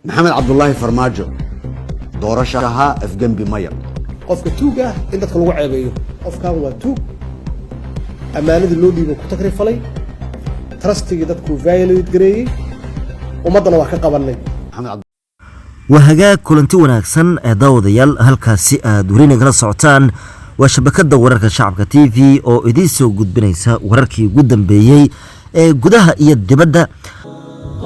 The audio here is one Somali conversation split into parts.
محمد عبد الله فرماجو doorashaha afgambi maya qofka tuuga in dadka lagu ceebeeyo qofkan waa tuug amaanada loo dhiibo ku takrifalay trustiga dadku violate gareeyay umadana wax ka qabanay وهجاء كلنتي وناكسن داود يال هالكاسي دورين كلا سعتان وشبكة ورقة شعب تي في أو إديسو جود بنيسا ورقي جودن بيجي جودها يدبدا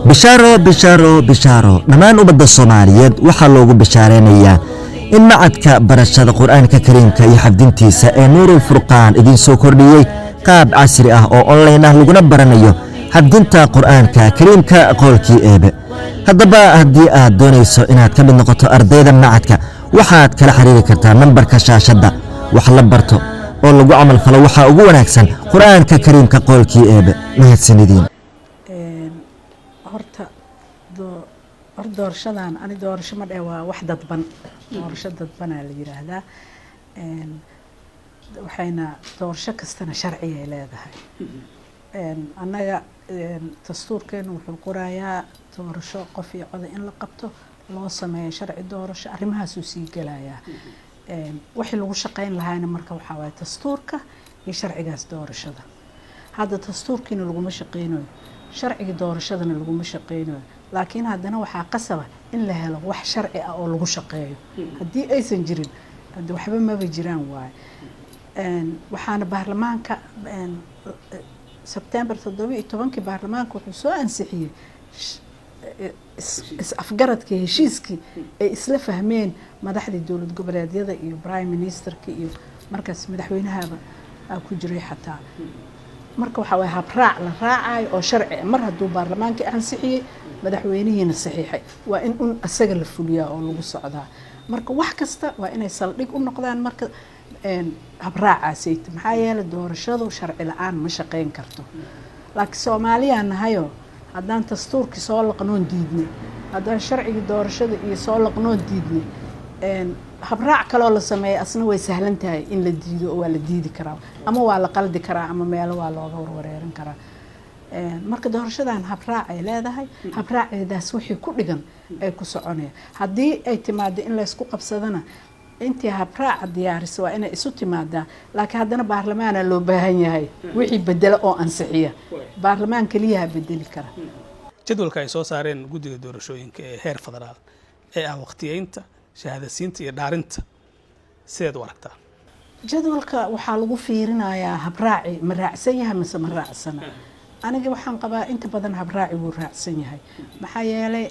بشارة نمان وبدا الصوماليات وحلوه بشارينيا إن معدك برشاد القرآن كريم كي حفدنتي نور الفرقان إديسو كرديي قاب عسري أو أونلاين لغنا برانيو حفدنتا قرآن كريم كقولكي إيب haddaba haddii aad doonayso inaad ka mid noqoto ardayda macadka waxaad kala xiriiri kartaa nambarka shaashada wax la barto oo lagu amal falo waxa ugu wanaagsan quraanka kariimka qolkii eebe mahadsanidin horta doorashadan ani doorasho ma dheewaa wax dadban doorasho dadban la yiraahdaa waxayna doorasho kastana sharci ay leedahay annaga dastuurkeenu wuxuu qorayaa doorasho qof iyo cod in la qabto loo sameeyo sharci doorasho arrimahaas uu sii galayaa wixii lagu shaqeyn lahaayna marka waxa waay dastuurka iyo sharcigaas doorashada hadda dastuurkiina laguma shaqeynayo sharciga doorashadana laguma shaqeynayo laakiin haddana waxaa qasaba in la helo wax sharci ah oo lagu shaqeeyo haddii aysan jirin waxba maba jiraan waay waxaana baarlamaanka September 17 baarlamaanka wuxuu soo ansixiyay afgaradka heshiiskii ay isla fahmeen madaxda dawlad goboleedyada iyo prime ministerka iyo markaas madaxweynahaba ku jiray xataa marka waxa way habraac la raacay oo sharci mar hadduu baarlamaanka ansixiyay madaxweynihiina saxiixay waa in asaga la fuliyaa oo lagu socdaa marka wax kasta waa inay saldhig u noqdaan marka habraacaasay maxaa yeelay doorashadu sharci la'aan ma shaqeyn karto laakiin Soomaaliya nahayo haddaan dastuurkii soo laqnoon diidnay haddaan sharciga doorashada iyo soo laqnoon diidnay habraac kale oo la sameeyo asna way sahlan tahay in la diido oo waa la diidi karaa ama waa la qaldi karaa ama meel waa looga warwareerin karaa marka doorashadan habraac ay leedahay habraaceedaas wixii ku dhigan ay ku soconayaan haddii ay timaado in la isku qabsadana intii habraac diyaariso waa inay isu timaadaa laakiin haddana baarlamaana loo baahan yahay wixii bedela oo ansixiya baarlamaan kaliya bedeli kara jadwalka ay soo saareen guddiga doorashooyinka ee heer federaal ee ah waqtiyeynta shahaadasiinta iyo dhaarinta sideed u aragtaa jadwalka waxaa lagu fiirinayaa habraaci ma raacsan yahay mise ma raacsana aniga waxaan qabaa inta badan habraaci wuu raacsan yahay maxaa yeelay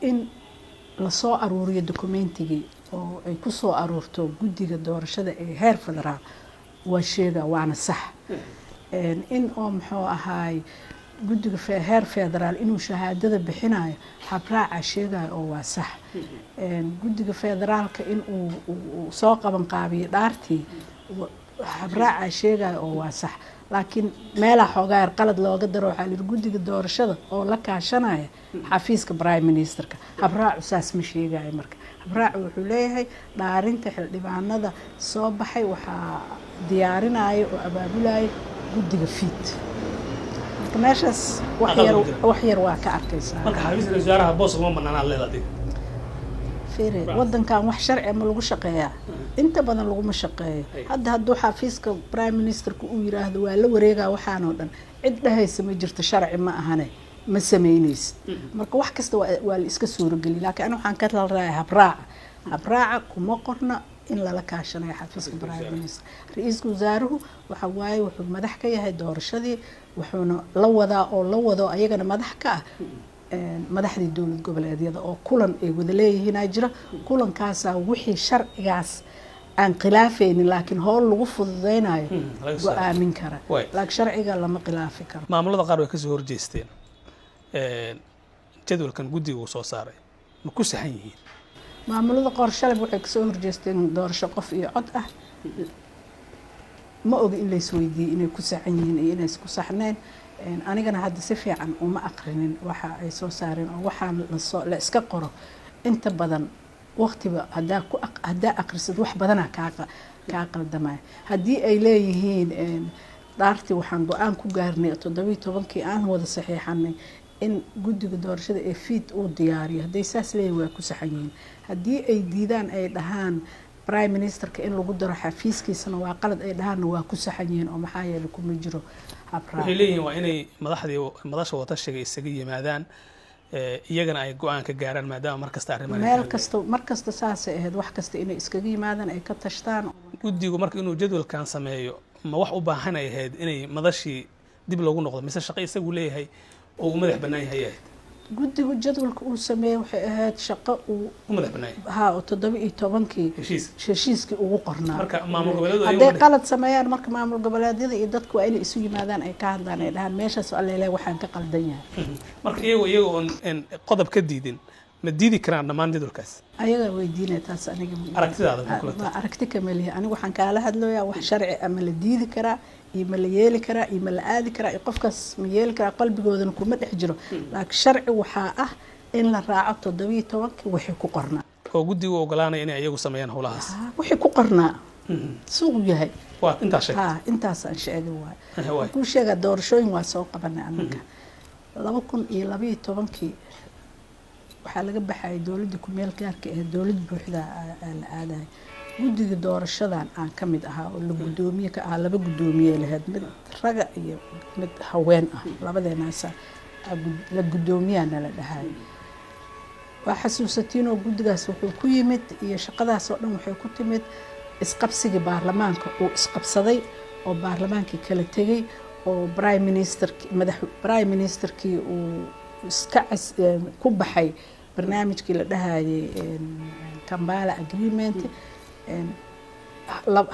in la soo aruuriyo documentigii oo ay ku soo aruurto guddiga doorashada ee heer federaal waa sheega waana sax in oo muxuu ahaay guddiga heer federaal inuu shahaadada bixinayo habraaca sheegayo oo waa sax guddiga federaalka in uu soo qaban qaabiyo dhaartii habraaca sheegayo oo waa sax laakiin meelaha xoogaa qalad looga daro waxaa la guddiga doorashada oo la kaashanaya xafiiska prime ministerka habraacu saas ma sheegayo marka habraacu wuxuu leeyahay dhaarinta xildhibaanada soo baxay waxaa diyaarinaya oo abaabulaya guddiga fiid marka meeshaas wax yar waa ka arkaysaa marka xafiiska wasaaraha boos uma banaanaa leedahay wadankan wax sharci ma lagu shaqeeyaa inta badan laguma shaqeeyo hadda hadduu xafiiska prime ministerku uu yiraahdo waa la wareegaa waxaan oo dhan cid dhahaysa ma jirto sharci ma ahane ma sameynaysid marka wax kasta waa la iska suurageli laakiin anu waxaan ka talraaya habraaca kuma qorna in lala kaashanayo xafiiska prime minister ra'iisul wasaaruhu waxa waaye wuxuu madax ka yahay doorashadii wuxuuna la wadaa oo la wado ayagana madax ka ah madaxdii dawlad goboleedyada oo kulan ay wada leeyihiin jira kulankaas wixii sharcigaas aan khilaafaynin laakiin hool lagu fududeynayo go'aamin kara laakiin sharciga lama khilaafi karo maamulada qaar way ka soo horjeesteen jadwalkan guddiga uu soo saaray ma ku saxan yihiin maamulada qaar shalay waxay ka soo horjeesteen doorasho qof iyo cod ah ma oga in la isweydiiyay inay ku saxan yihiin iyo inay isku saxneen anigana hadda si fiican uma aqrinin waxa ay soo saareen oo waxaan la iska qoro inta badan waqtiba hadaa aqrisid wax badana ka qaldamay haddii ay leeyihiin dhaartii waxaan go'aan ku gaarnay 17kii aan wada saxiixanay in guddiga doorashada ee fiid uu diyaariyo hadday saas leeyihin waa ku saxan yihiin haddii ay diidaan ay dhahaan prime ministerka in lagu daro xafiiskiisana waa qalad ay dhahaanna waa ku saxan yihiin oo maxaa yeelay kuma jiro habraac waxay leeyihiin waa inay madasha watashiga isaga yimaadaan iyagana ay go-aan ka gaaraan maadaama markasta arrimaha markasta saasay ahayd wax kasta inay iskaga yimaadaan ay ka tashtaan guddigu marka inuu jadwalkan sameeyo ma wax u baahan ay ahayd inay madashii dib loogu noqdo mise shaqo isagu leeyahay oo uu madax bannaan yahay ahayd guddigu jadwalka uu sameeyey waxay ahayd shaqo uu madax bannaan haa oo 17 heshiiskii ugu qornaa marka maamul goboleedu hadday qalad sameeyaan marka maamul goboleedyada iyo dadku waa inay isu yimaadaan ay ka hadlaan ay dhahaan meeshaas alleele waxaan ka qaldan yahay marka iyaga oon qodob ka diidin ma diidi karaan dhammaan jadwalkaas ayagaa weydiinaya taas aniga aragtidaada waa aragti kamaliya anigu waxaan kaala hadlayaa wax sharci ama la diidi karaa iyo ma la yeeli karaa iyo ma la aadi karaa iyo qofkaas ma yeeli karaa qalbigoodana kuma dhex jiro laakiin sharci waxaa ah in la raaco 17 wixii ku qornaa oo guddigu ogolaanaya inay iyagu sameeyaan howlahaas wixii ku qornaa suuq yahay waa intaas sheegay intaas aan sheegay waay ku sheega doorashooyin waa soo qabanay anaga 2012 waxaa laga baxay dawladda ku meel gaarka ah dawlad buuxda la aaday guddiga doorashadan aan ka mid ahaa oo la gudoomiye ka ah laba gudoomiye lahayd mid raga iyo mid haween ah labadeenaas la gudoomiyana la dhahay waa xasuusatiin oo guddigaas wuxuu ku yimid iyo shaqadaas oo dhan waxay ku timid isqabsiga baarlamaanka oo isqabsaday oo baarlamaankii kala tegay oo prime ministerkii uu iska ku baxay barnaamijkii la dhahayay Kampala agreement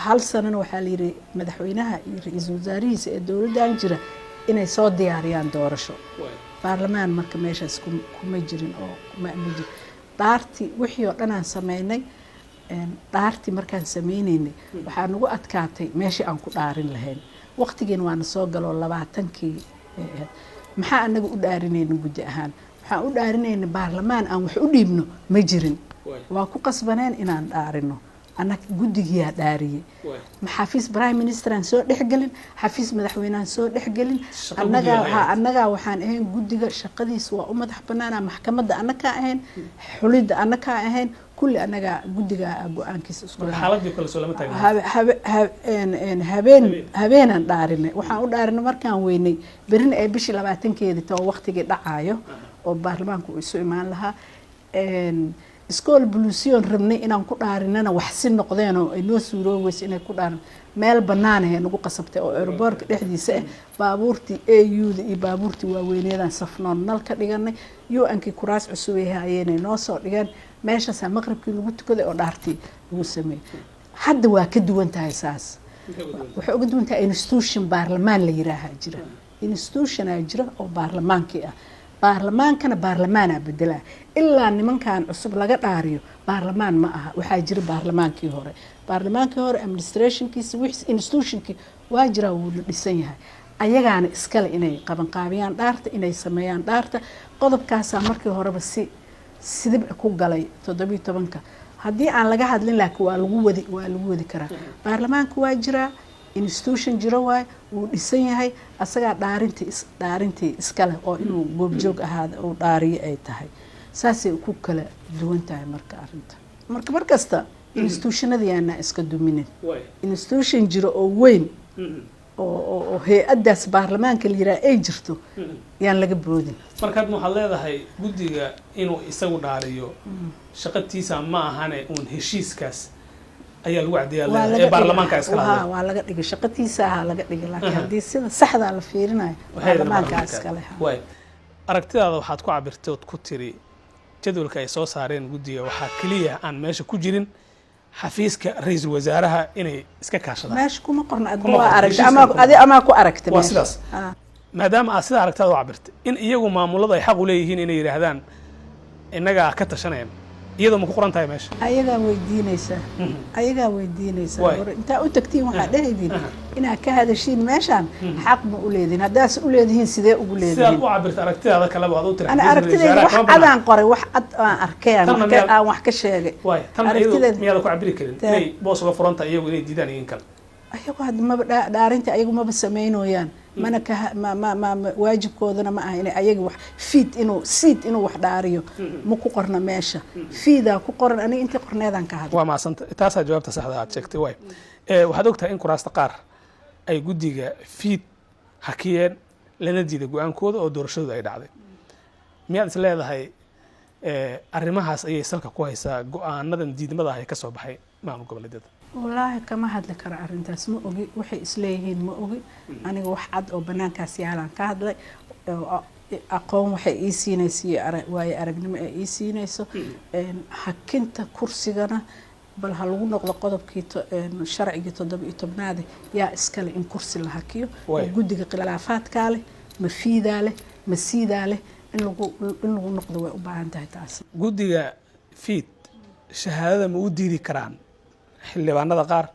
hal sanana waxaa la yiri madaxweynaha iyo ra'iisul wasaarihiisa ee dawladdan jira inay soo diyaariyaan doorasho baarlamaan marka meeshaas kuma jirin oo ma jirin daartii wixii oo dhan aan sameynay daartii markaan sameynaynay waxaa nagu adkaatay meeshii aan ku dhaarin lahayn waqtigiina waana soo galo 20kii maxaa anaga u dhaarinayna guddi ahaan waxaan u dhaarinayna baarlamaan aan wax u dhiibno ma jirin waa ku qasbaneen inaan dhaarino anag guddigiyaa dhaariyey xafiis prime minister aan soo dhexgelin xafiis madaxweyneaan soo dhexgelin annagaa waxaan ahayn guddiga shaqadiisa waa u madax banaana maxkamadda annagaa ahayn xulidda annagaa ahayn kulli annagaa guddiga go-aankiisa isku habeenaan dhaarinay waxaan u dhaarinay markaan weynay berina ay bishii 20keedii tao waqtigii dhacayo oo baarlamaanku uu isu imaan lahaa iskool buluusiyoon rabnay inaan ku dhaarinana wax si noqdeen oo ay noo suurooweys inay ku dhaarin meel bannaan ah nagu qasabtay oo airportka dhexdiisa ah baabuurtii AU-da iyo baabuurtii waaweyneedaan safnoon nal ka dhiganay UN-kii kuraas cusub ay haayeen noo soo dhigeen meeshaas maqribkii lagu tukaday oo dhaartii lagu sameeyay hadda waa ka duwan tahay saas waxay uga duwan tahay institution baarlamaan la yiraahaa jira institution ay jira oo baarlamaankii ah baarlamaankana baarlamaana bedela ilaa nimankan cusub laga dhaariyo baarlamaan ma aha waxaa jira baarlamaankii hore administrationkiisa wixii institutionkii waa jira wuu dhisan yahay ayagaana iskale inay qabanqaabiyaan dhaarta inay sameeyaan dhaarta qodobkaas markii horeba sidib ku galay 17 haddii aan laga hadlin laakiin waa lagu wadi baarlamaanka waa jira institution jiro waay wuu dhisan yahay asagaa dhaarintii iskale oo inuu goobjoog ahaada oo dhaariyo ay tahay saasay ku kala duwan tahay marka arinta markasta institutionadiyaana iska duminin institution jiro oo weyn oo hay-adaas baarlamaanka la yiraa ay jirto yaan laga boodin markaad waxaad leedahay guddiga inuu isagu dhaariyo shaqatiisa ma ahane uun heshiiskaas ayaa lagu cadeeyaa ee baarlamaanka iska lahaa waa laga dhigay shaqatiisa laga dhigay laakiin hadii sida saxda la fiirinayo baarlamaanka iska lahaa way aragtidaada waxaad ku cabirtay oo ku tiri jadwalka ay soo saareen guddiga waxaa kaliya aan meesha ku jirin xafiiska ra'iisul wasaaraha inay iska kaashadaan meesha kuma qorna ama ku aragtay waa sidaas maadaama aad sida aragtaada u cabirtay in iyagu maamulada ay xaq u leeyihiin inay yiraahdaan inaga ka tashanayaan iyadoo ma ku qoran tahay meesha ayagaa weydiinaysa intaa u tagtiin waxaa dhahaydin inaad ka hadashiin meeshaan xaq ma u leedihin haddaas u leedihiin sidee ugu leedihin sidaad u cabirta aragtidaada kaleba aad u tiri ana aragtidayda wax cadaan qoray wax cad aan arkay aan wax ka sheegay aragtideeda miyaad ku cabiri karin inay boos uga furanta iyagu inay diidaan iyin kale ayagu hadda maba dhaarinta ayagu maba sameynooyaan mana ka ma waajibkoodana ma aha inay ayaga wax siid inuu wax dhaariyo ma ku qorna meesha fiidaa ku qoran aniga intii qorneedaan ka hadla waa maasanta taasaa jawaabta saxda aad sheegtay waay waxaad ogtahay in kuraasta qaar ay guddiga fiid hakiyeen lana diiday go-aankooda oo doorashadooda ay dhacday miyaad is leedahay arrimahaas ayay salka ku haysaa go-aanadan diidmada ah ee ka soo baxay maamul goboleedyada wallaahi kama hadli karo arrintaas ma ogi waxay isleeyihiin ma ogi aniga wax cad oo bannaankaas yaalaan ka hadlay aqoon waxay ii siinaysa waayo aragnimo ee ii siinayso hakinta kursigana bal ha lagu noqdo qodobkii sharcigii 17aad yaa iskale in kursi la hakiyo oo guddiga khilaafaadka leh ma fiidaa leh ma siidaa leh in lagu noqdo way u baahan tahay taas guddiga fiid shahaadada ma u diidi karaan xildhibaanada qaar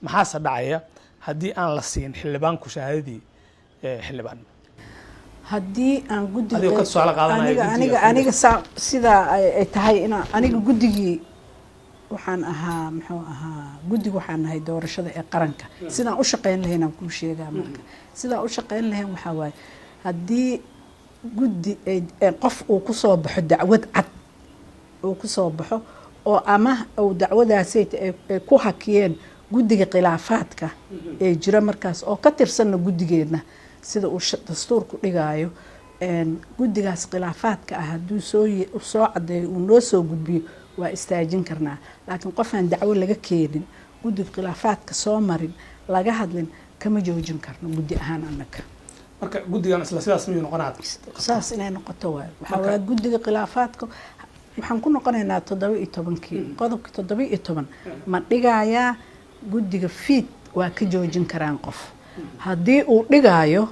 maxaase dhacaya haddii aan la siin xildhibaanku shahaadadii xildhibaan haddii aan guddiga aniga sidaa ay tahay inaan aniga guddigii waxaan ahaa muxuu ahaa guddiga waxaan nahay doorashada ee qaranka sidaan u shaqayn lahayn aan kuu sheegaa marka sidaan u shaqayn lahayn waxaa waaye haddii guddi qof uu ku soo baxo dacwad cad uu ku soo baxo oo ama uu dacwadaasay ay ku hakiyeen guddiga khilaafaadka ee jira markaas oo ka tirsanna guddigeedna sida uu dastuurku dhigaayo guddigaas khilaafaadka ah hadduu soo cadeeyo uu noo soo gudbiyo waa istaajin karnaa laakiin qof aan dacwo laga keenin guddiga khilaafaadka soo marin laga hadlin kama joojin karno guddi ahaan annaga marka guddigan isla sidaas miyuu noqonaa saas inay noqoto waay waxaa waa guddiga khilaafaadka waxaan ku noqonaynaa 17kii qodobka 17 ma dhigayaa guddiga fiid waa ka joojin karaan qof haddii uu dhigaayo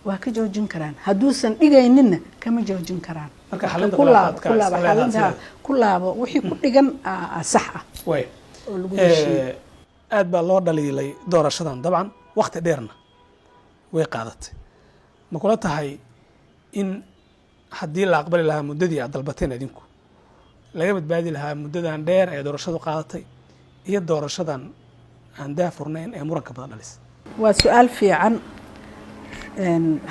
waa ka joojin karaan hadduusan dhigayninna kama joojin karaan marka xalinta ku laabo wixii ku dhigan sax ah way aad baa loo dhaliilay doorashadan dabcan waqti dheerna way qaadatay ma kula tahay in haddii la aqbali lahaa muddadii aad dalbateen idinku laga badbaadi lahaa muddadan dheer ee doorashadu qaadatay iyo doorashadan aan daafurnayn ee muranka badan dhalis waa su-aal fiican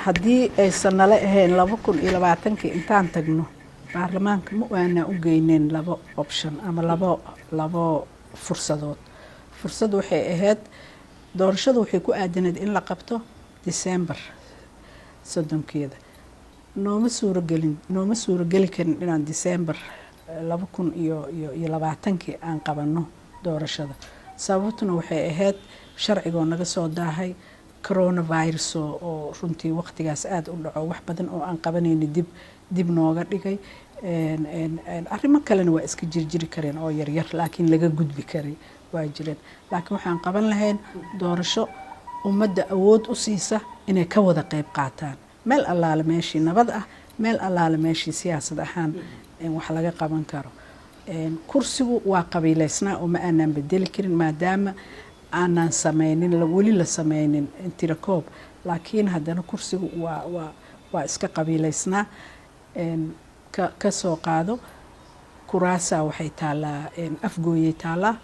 haddii aysan nala ahayn 2020 intaan tagno baarlamaanka ma waana u geyneen 2 option ama labo fursadood fursad waxay ahayd doorashadu waxay ku aadanayd in la qabto December 30keeda nooma suurogeli karin inaan December 2020 aan qabano doorashada sababtuna waxay ahayd sharciga naga soo daahay coronavirus oo runtii waqtigaas aad u dhaco wax badan oo aan qabanayni dib nooga dhigay arrimo kalena waa iska jirjiri kareen oo yaryar laakiin laga gudbi karay waa jireen laakiin waxaan qaban lahayn doorasho ummadda awood u siisa inay ka wada qayb qaataan meel allaale meeshii nabad ah meel allaale meeshii siyaasad ahaan wax laga qaban karo kursigu waa qabiileysnaa oo ma aanan bedeli karin maadaama aanan sameynin weli la sameynin tirakoob laakiin haddana kursigu waa iska qabiileysnaa ka soo qaado kuraasa waxay taalaa afgooyay taalaa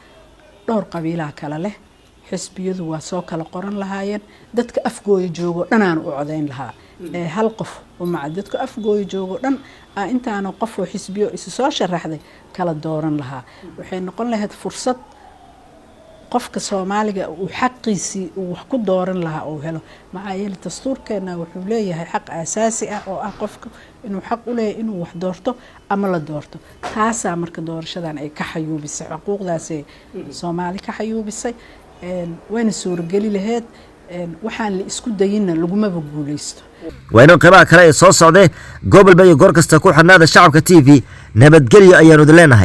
dhowr qabiilaa kala leh xisbiyadu waa soo kala qoran lahaayeen dadka afgooya joogo dhanaan u codayn lahaa hal qof oo dadka afgooya joogo dhan intaana qof oo xisbiyo isu soo sharaxday kala dooran lahaa waxay noqon lahayd fursad qofka Soomaaliga uu xaqiisii uu wax ku dooran lahaa oo helo maxaa yeelay dastuurkeena wuxuu leeyahay xaq asaasi ah oo qofka inuu xaq u leeyahay inuu wax doorto ama la doorto taasa marka doorashadan ay ka xayuubisay xuquuqdaas Soomaali ka xayuubisay wayna suurageli lahayd waxaan la isku dayina laguma guuleysto wayna qaybaha kale ee soo socday gobol bay goor kasta ku xanaada shacabka TV nabadgelyo ayaanu leenahay